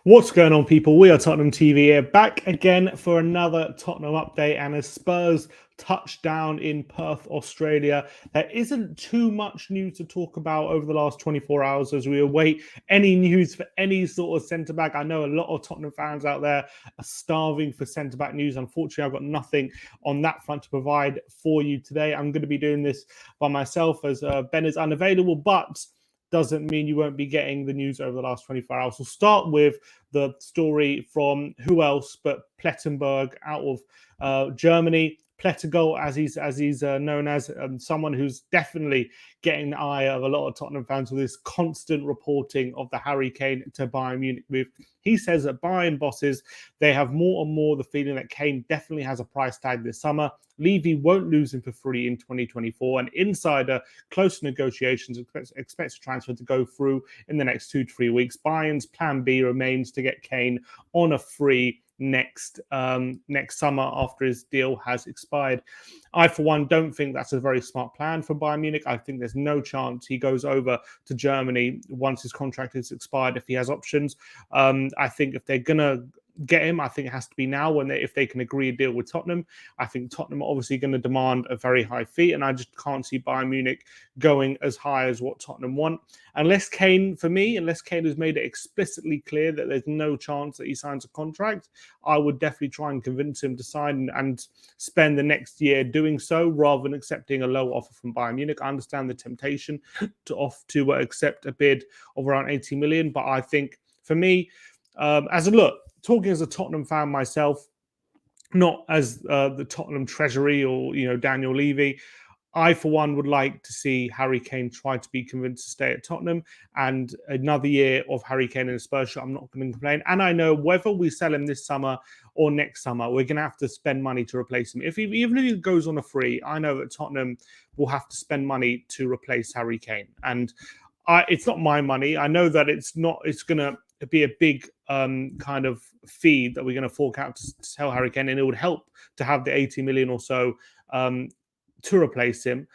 What's going on, people? We are Tottenham TV here, back again for another Tottenham update. And as Spurs touch down in Perth, Australia, there isn't too much news to talk about over the last 24 hours as we await any news for any sort of centre back. I know a lot of Tottenham fans out there are starving for centre back news. Unfortunately, I've got nothing on that front to provide for you today. I'm going to be doing this by myself as Ben is unavailable, but doesn't mean you won't be getting the news over the last 24 hours. We'll start with the story from who else but Plettenberg out of Germany. Plettenberg, as he's known as, someone who's definitely getting the eye of a lot of Tottenham fans with this constant reporting of the Harry Kane to Bayern Munich move. He says that Bayern bosses, they have more and more the feeling that Kane definitely has a price tag this summer. Levy won't lose him for free in 2024. An insider close to negotiations expects a transfer to go through in the next 2 to 3 weeks. Bayern's plan B remains to get Kane on a free next summer after his deal has expired. I, for one, don't think that's a very smart plan for Bayern Munich. I think there's no chance he goes over to Germany once his contract is expired if he has options. I think if they're going to get him, I think it has to be now if they can agree a deal with Tottenham. I think Tottenham are obviously going to demand a very high fee, and I just can't see Bayern Munich going as high as what Tottenham want. Unless Kane has made it explicitly clear that there's no chance that he signs a contract, I would definitely try and convince him to sign and spend the next year doing so rather than accepting a low offer from Bayern Munich. I understand the temptation to accept a bid of around 80 million, but I think for me, talking as a Tottenham fan myself, not as the Tottenham treasury or Daniel Levy, I for one would like to see Harry Kane try to be convinced to stay at Tottenham, and another year of Harry Kane in a Spurs shirt, I'm not going to complain. And I know whether we sell him this summer or next summer, we're going to have to spend money to replace him. Even if he goes on a free, I know that Tottenham will have to spend money to replace Harry Kane, and it's not my money. I know that it's going to be a big kind of fee that we're going to fork out to sell Harry Kane, and it would help to have the 80 million or so to replace him.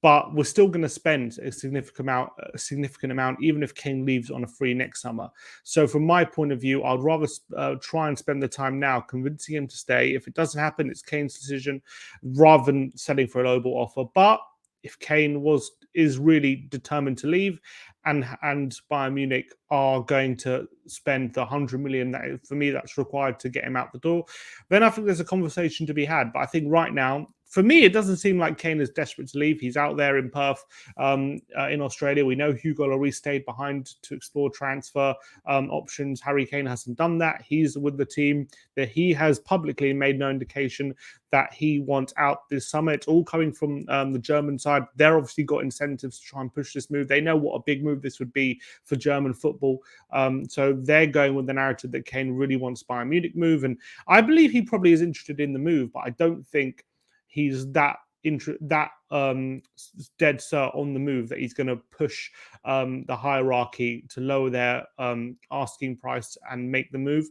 But we're still going to spend a significant amount, even if Kane leaves on a free next summer. So from my point of view, I'd rather try and spend the time now convincing him to stay. If it doesn't happen, it's Kane's decision, rather than selling for a lowball offer. But if Kane is really determined to leave, and Bayern Munich are going to spend the 100 million that, for me, that's required to get him out the door, then I think there's a conversation to be had. But I think right now, for me, it doesn't seem like Kane is desperate to leave. He's out there in Perth, in Australia. We know Hugo Lloris stayed behind to explore transfer options. Harry Kane hasn't done that. He's with the team. That he has publicly made no indication that he wants out this summer. It's all coming from the German side. They're obviously got incentives to try and push this move. They know what a big move this would be for German football. So they're going with the narrative that Kane really wants Bayern Munich move. And I believe he probably is interested in the move, but I don't think he's that dead set on the move that he's going to push the hierarchy to lower their asking price and make the move.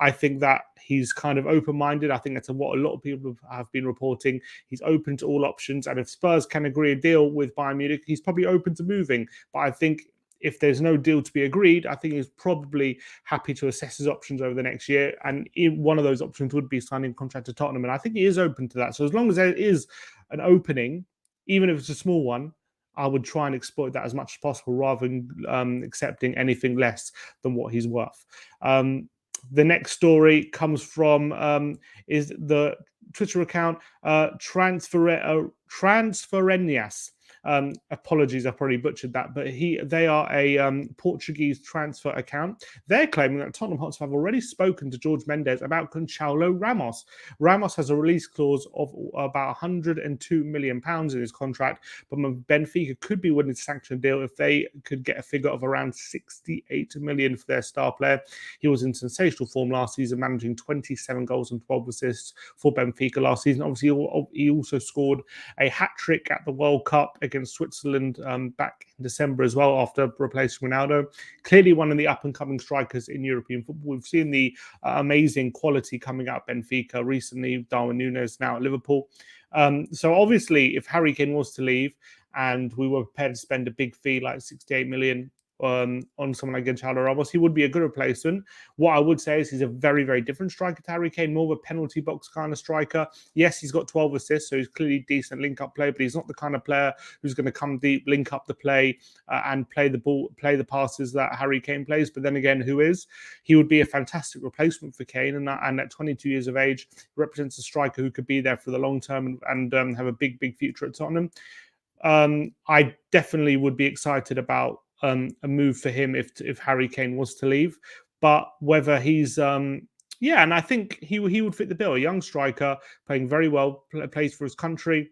I think that he's kind of open-minded. I think that's what a lot of people have been reporting. He's open to all options, and if Spurs can agree a deal with Bayern Munich, he's probably open to moving. But I think if there's no deal to be agreed, I think he's probably happy to assess his options over the next year. And one of those options would be signing a contract to Tottenham. And I think he is open to that. So as long as there is an opening, even if it's a small one, I would try and exploit that as much as possible rather than accepting anything less than what he's worth. The next story comes from is the Twitter account Transferenias. Apologies, I probably butchered that, but they are a Portuguese transfer account. They're claiming that Tottenham Hotspur have already spoken to George Mendes about Gonçalo Ramos. Ramos has a release clause of about 102 million pounds in his contract, but Benfica could be willing to sanction a deal if they could get a figure of around 68 million for their star player. He was in sensational form last season, managing 27 goals and 12 assists for Benfica last season. Obviously, he also scored a hat-trick at the World Cup against Switzerland back in December as well, after replacing Ronaldo. Clearly one of the up-and-coming strikers in European football. We've seen the amazing quality coming out of Benfica recently. Darwin Núñez now at Liverpool. So obviously, if Harry Kane was to leave and we were prepared to spend a big fee like 68 million, on someone like Gonçalo Ramos. He would be a good replacement. What I would say is he's a very, very different striker to Harry Kane, more of a penalty box kind of striker. Yes, he's got 12 assists, so he's clearly decent link-up player, but he's not the kind of player who's going to come deep, link up the play, and play the ball, play the passes that Harry Kane plays. But then again, who is? He would be a fantastic replacement for Kane, and at 22 years of age, represents a striker who could be there for the long term and have a big, big future at Tottenham. I definitely would be excited about a move for him if Harry Kane was to leave, but whether he's yeah, and I think he would fit the bill. A young striker playing very well, plays for his country,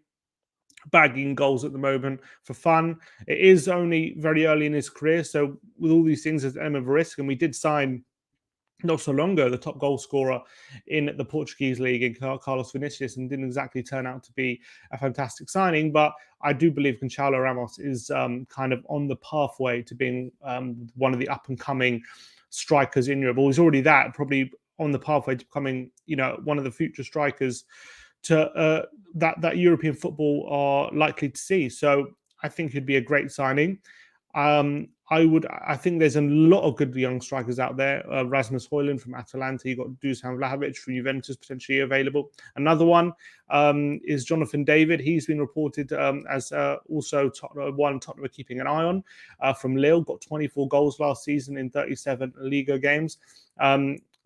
bagging goals at the moment for fun. It is only very early in his career, so with all these things, there's an element of risk. And we did sign not so long ago the top goal scorer in the Portuguese league in Carlos Vinicius, and didn't exactly turn out to be a fantastic signing. But I do believe Gonçalo Ramos is kind of on the pathway to being one of the up and coming strikers in Europe. Or he's already that, probably on the pathway to becoming, one of the future strikers to that European football are likely to see. So I think he'd be a great signing. I think there's a lot of good young strikers out there. Rasmus Højlund from Atalanta. You got Dusan Vlahovic from Juventus potentially available. Another one is Jonathan David. He's been reported as also one Tottenham are keeping an eye on from Lille. Got 24 goals last season in 37 Liga games.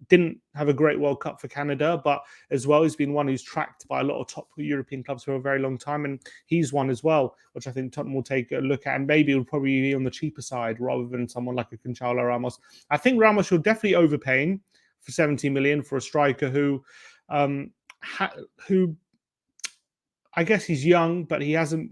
Didn't have a great World Cup for Canada, but as well, he's been one who's tracked by a lot of top European clubs for a very long time, and he's one as well, which I think Tottenham will take a look at, and maybe will probably be on the cheaper side rather than someone like a Gonçalo Ramos. I think Ramos will definitely overpaying for 70 million for a striker who I guess he's young, but he hasn't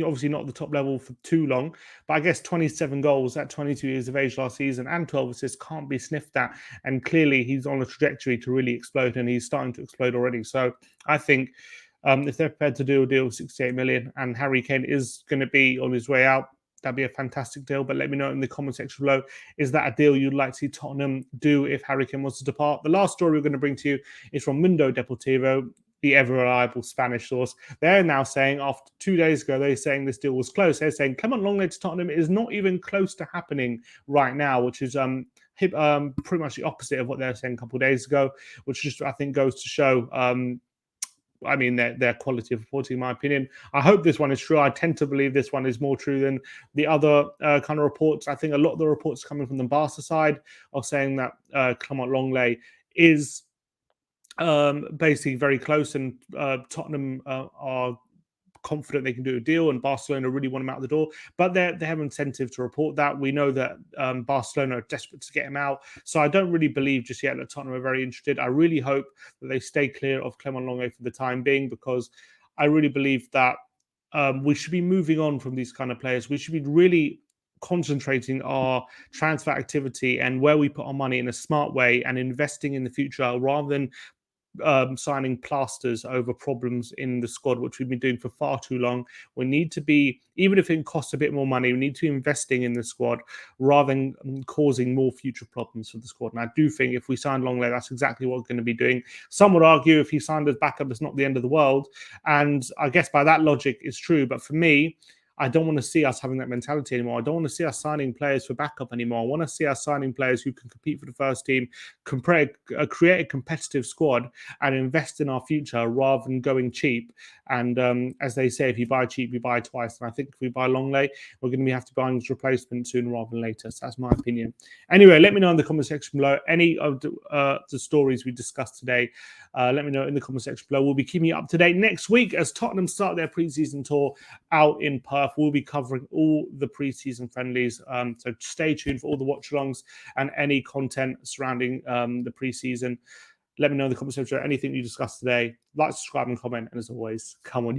obviously not at the top level for too long. But I guess 27 goals at 22 years of age last season and 12 assists can't be sniffed at. And clearly he's on a trajectory to really explode, and he's starting to explode already. So I think if they're prepared to do a deal of 68 million and Harry Kane is going to be on his way out, that'd be a fantastic deal. But let me know in the comment section below, is that a deal you'd like to see Tottenham do if Harry Kane wants to depart? The last story we're going to bring to you is from Mundo Deportivo, the ever reliable Spanish source. They're now saying, after 2 days ago, they're saying this deal was close. They're saying Clement Lenglet to Tottenham is not even close to happening right now, which is pretty much the opposite of what they were saying a couple of days ago, which just, I think, goes to show their quality of reporting, in my opinion. I hope this one is true. I tend to believe this one is more true than the other kind of reports. I think a lot of the reports coming from the Barca side are saying that Clement Lenglet is basically very close, and Tottenham are confident they can do a deal, and Barcelona really want him out the door, but they have incentive to report that. We know that Barcelona are desperate to get him out, so I don't really believe just yet that Tottenham are very interested. I really hope that they stay clear of Clement Lenglet for the time being, because I really believe that we should be moving on from these kind of players. We should be really concentrating our transfer activity and where we put our money in a smart way and investing in the future, rather than signing plasters over problems in the squad, which we've been doing for far too long. We need to be, even if it costs a bit more money, we need to be investing in the squad rather than causing more future problems for the squad. And I do think if we sign Lenglet, that's exactly what we're going to be doing. Some would argue if he signed as backup, it's not the end of the world. And I guess by that logic, it's true. But for me, I don't want to see us having that mentality anymore. I don't want to see us signing players for backup anymore. I want to see us signing players who can compete for the first team, create a competitive squad, and invest in our future rather than going cheap. And as they say, if you buy cheap, you buy twice. And I think if we buy Lenglet, we're going to have to buy his replacement sooner rather than later. So that's my opinion. Anyway, let me know in the comment section below any of the stories we discussed today. Let me know in the comment section below. We'll be keeping you up to date next week as Tottenham start their pre-season tour out in Perth. We'll be covering all the pre-season friendlies. So stay tuned for all the watch-alongs and any content surrounding the pre-season. Let me know in the comment section anything you discussed today. Like, subscribe, and comment. And as always, come on.